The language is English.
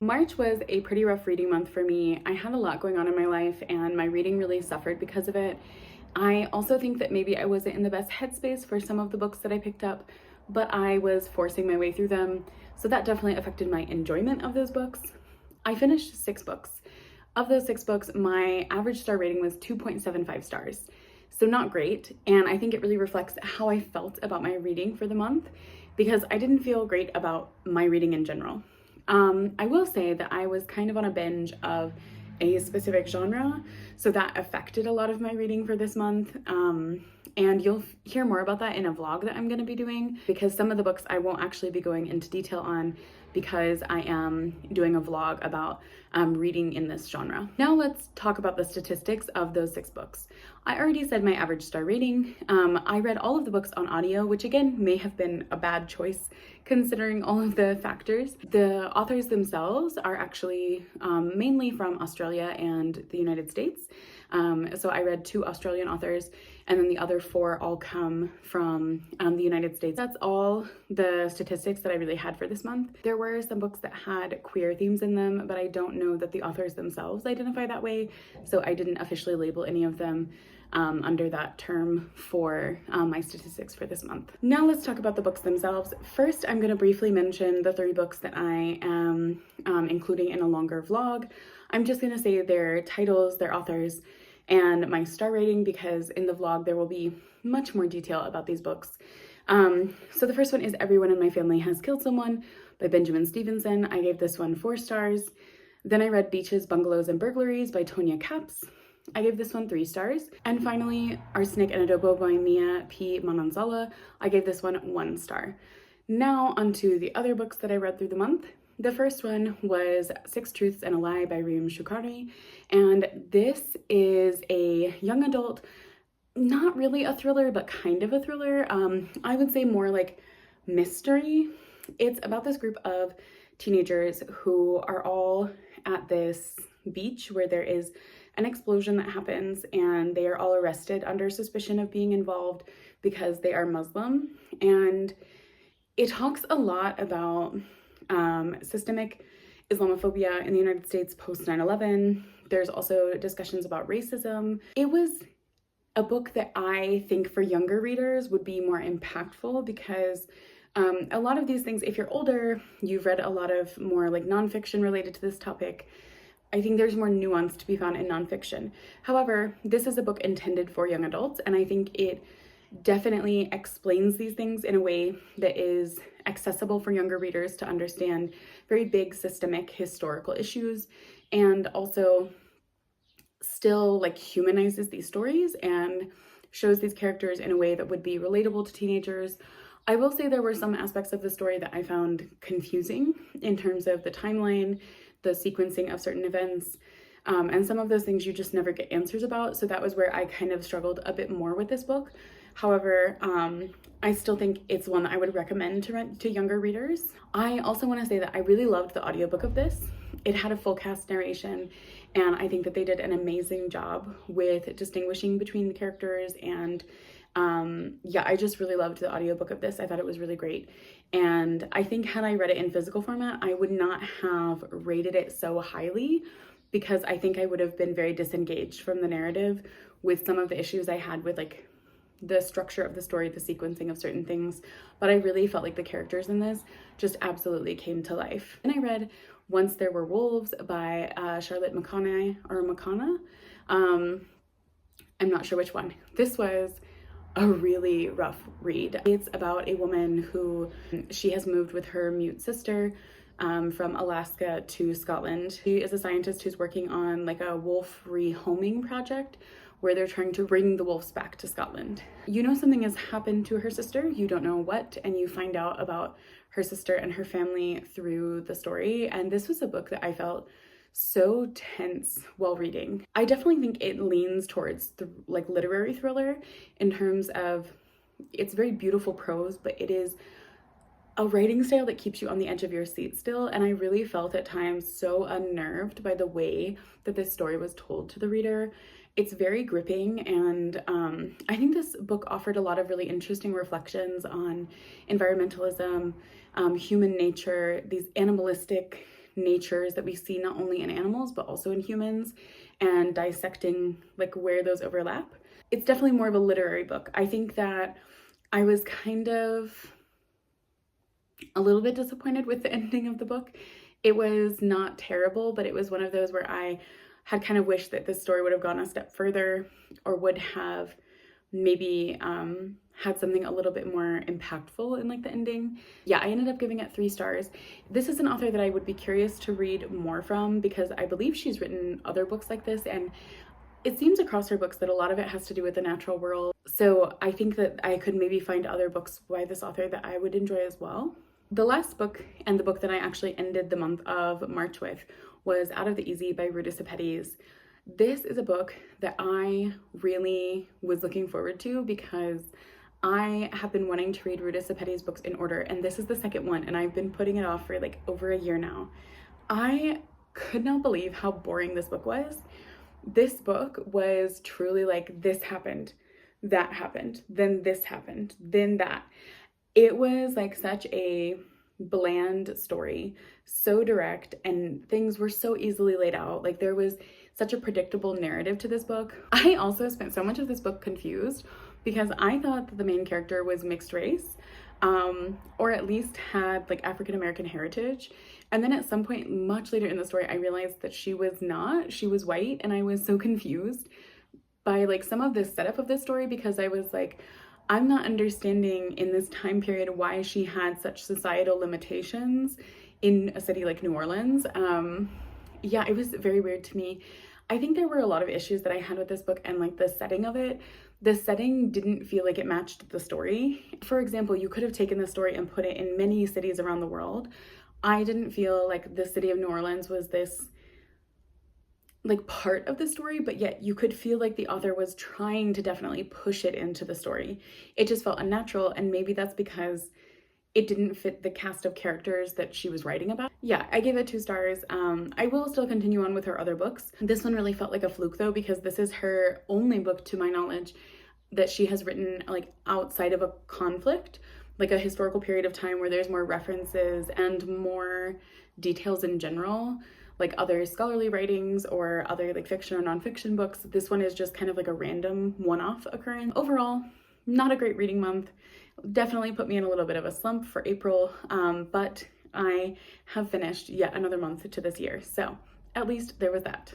March was a pretty rough reading month for me. I had a lot going on in my life and my reading really suffered because of it. I also think that maybe I wasn't in the best headspace for some of the books that I picked up, but I was forcing my way through them. So that definitely affected my enjoyment of those books. I finished 6 books. Of those 6 books, my average star rating was 2.75 stars. So not great. And I think it really reflects how I felt about my reading for the month because I didn't feel great about my reading in general. I will say that I was kind of on a binge of a specific genre, so that affected a lot of my reading for this month. And you'll hear more about that in a vlog that I'm going to be doing, because some of the books I won't actually be going into detail on because I am doing a vlog about reading in this genre. Now let's talk about the statistics of those 6 books. I already said my average star rating. I read all of the books on audio, which again may have been a bad choice considering all of the factors. The authors themselves are actually mainly from Australia and the United States. So I read 2 Australian authors, and then the other 4 all come from the United States. That's all the statistics that I really had for this month. There were some books that had queer themes in them, but I don't know that the authors themselves identify that way, so I didn't officially label any of them under that term for my statistics for this month. Now let's talk about the books themselves. First, I'm going to briefly mention the 3 books that I am including in a longer vlog. I'm just going to say their titles, their authors, and my star rating, because in the vlog there will be much more detail about these books. So the first one is Everyone in My Family Has Killed Someone by Benjamin Stevenson. I gave this one 4 stars. Then I read Beaches, Bungalows, and Burglaries by Tonya Kappes. I gave this one 3 stars. And finally, Arsenic and Adobo by Mia P. Manansala. I gave this one 1 star. Now onto the other books that I read through the month. The first one was 6 Truths and a Lie by Ream Shukairy, and this is a young adult, not really a thriller, but kind of a thriller. I would say more like mystery. It's about this group of teenagers who are all at this beach where there is an explosion that happens, and they are all arrested under suspicion of being involved because they are Muslim. And it talks a lot about systemic Islamophobia in the United States post 9/11. There's also discussions about racism. It was a book that I think for younger readers would be more impactful because a lot of these things, if you're older, you've read a lot of more like nonfiction related to this topic. I think there's more nuance to be found in nonfiction. However, this is a book intended for young adults, and I think it definitely explains these things in a way that is accessible for younger readers to understand very big systemic historical issues, and also still like humanizes these stories and shows these characters in a way that would be relatable to teenagers. I will say there were some aspects of the story that I found confusing in terms of the timeline, the sequencing of certain events, and some of those things you just never get answers about. So that was where I kind of struggled a bit more with this book. However, I still think it's one that I would recommend to younger readers. I also want to say that I really loved the audiobook of this. It had a full cast narration, and I think that they did an amazing job with distinguishing between the characters. And yeah, I just really loved the audiobook of this. I thought it was really great. And I think had I read it in physical format, I would not have rated it so highly, because I think I would have been very disengaged from the narrative with some of the issues I had with like the structure of the story, the sequencing of certain things. But I really felt like the characters in this just absolutely came to life. And I read Once There Were Wolves by Charlotte McConaghy or McConaghy. I'm not sure which one. This was a really rough read. It's about a woman who, she has moved with her mute sister from Alaska to Scotland. She is a scientist who's working on like a wolf rehoming project where they're trying to bring the wolves back to Scotland. You know something has happened to her sister, you don't know what, and you find out about her sister and her family through the story. And this was a book that I felt so tense while reading. I definitely think it leans towards the like literary thriller in terms of it's very beautiful prose, but it is a writing style that keeps you on the edge of your seat still. And I really felt at times so unnerved by the way that this story was told to the reader. It's very gripping, and I think this book offered a lot of really interesting reflections on environmentalism, human nature, these animalistic natures that we see not only in animals but also in humans, and dissecting like where those overlap. It's definitely more of a literary book. I think that I was kind of a little bit disappointed with the ending of the book. It was not terrible, but it was one of those where I had kind of wished that this story would have gone a step further, or would have maybe had something a little bit more impactful in like the ending. Yeah, I ended up giving it 3 stars. This is an author that I would be curious to read more from, because I believe she's written other books like this, and it seems across her books that a lot of it has to do with the natural world. So I think that I could maybe find other books by this author that I would enjoy as well. The last book, and the book that I actually ended the month of March with, was Out of the Easy by Ruta Sepetys. This is a book that I really was looking forward to, because I have been wanting to read Ruta Sepetys books in order, and this is the second one, and I've been putting it off for like over a year now. I could not believe how boring this book was. This book was truly like, this happened, that happened, then this happened, then that. It was like such a bland story, so direct, and things were so easily laid out. Like, there was such a predictable narrative to this book. I also spent so much of this book confused, because I thought that the main character was mixed race, or at least had like African-American heritage. And then at some point much later in the story, I realized that she was not, she was white. And I was so confused by like some of the setup of this story, because I was like, I'm not understanding in this time period why she had such societal limitations in a city like New Orleans. Yeah, it was very weird to me. I think there were a lot of issues that I had with this book, and like the setting of it. The setting didn't feel like it matched the story. For example, you could have taken the story and put it in many cities around the world. I didn't feel like the city of New Orleans was this like part of the story, but yet you could feel like the author was trying to definitely push it into the story. It just felt unnatural, and maybe that's because it didn't fit the cast of characters that she was writing about. Yeah, I gave it 2 stars. I will still continue on with her other books. This one really felt like a fluke though, because this is her only book, to my knowledge, that she has written like outside of a conflict, like a historical period of time where there's more references and more details in general, like other scholarly writings or other like fiction or nonfiction books. This one is just kind of like a random one-off occurrence. Overall, not a great reading month. Definitely put me in a little bit of a slump for April, but I have finished yet another month to this year, so at least there was that.